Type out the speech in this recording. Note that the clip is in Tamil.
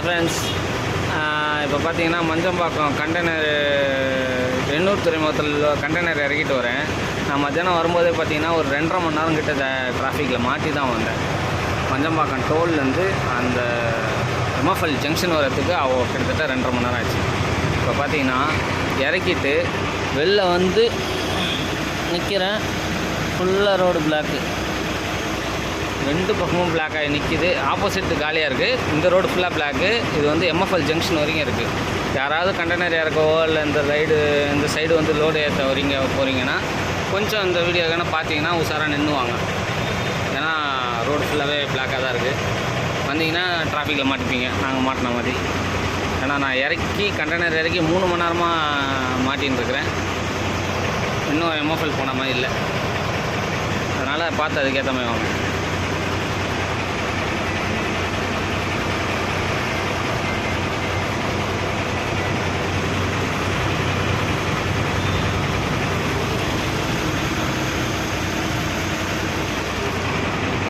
ஃப்ரெண்ட்ஸ், இப்போ பார்த்தீங்கன்னா மஞ்சம்பாக்கம் கண்டெய்னர் எண்ணூர் துறைமுகத்தில் கண்டெய்னர் இறக்கிட்டு வரேன். நான் மத்தியானம் வரும்போதே பார்த்தீங்கன்னா ஒரு 2.5 மணி நேரம் கிட்ட டிராஃபிக்கில் மாட்டி தான் வந்தேன். மஞ்சம்பாக்கம் டோல்லேருந்து அந்த எம்எஃப்எல் ஜங்ஷன் வரத்துக்கு கிட்டத்தட்ட 2.5 மணி நேரம் ஆச்சு. இப்போ பார்த்தீங்கன்னா இறக்கிட்டு வெளில வந்து நிற்கிறேன். ஃபுல்லாக ரோடு பிளாக்கு, 2 பக்கமும் பிளாக் ஆகி நிற்கிது. ஆப்போசிட் காலியாக இருக்குது, இந்த ரோடு ஃபுல்லாக பிளாக்கு. இது வந்து எம்எஃப்எல் ஜங்ஷன் வரைக்கும் இருக்குது. யாராவது கண்டெய்னர் இறக்கவோ இல்லை இந்த சைடு வந்து லோடு ஏற்ற போகிறீங்கன்னா கொஞ்சம் இந்த வீடியோக்கான பார்த்தீங்கன்னா உஷாராக நின்றுவாங்க. ஏன்னா ரோடு ஃபுல்லாகவே பிளாக்காக தான் இருக்குது. வந்தீங்கன்னா டிராஃபிக்கில் மாட்டிப்பீங்க, நாங்கள் மாட்டின மாதிரி. ஏன்னா நான் கண்டெய்னர் இறக்கி 3 மணி நேரமாக மாட்டின்னு இருக்கிறேன். இன்னும் எம்எஃப்எல் போன மாதிரி இல்லை. அதனால் பார்த்து அதுக்கேற்ற மாதிரி வாங்க.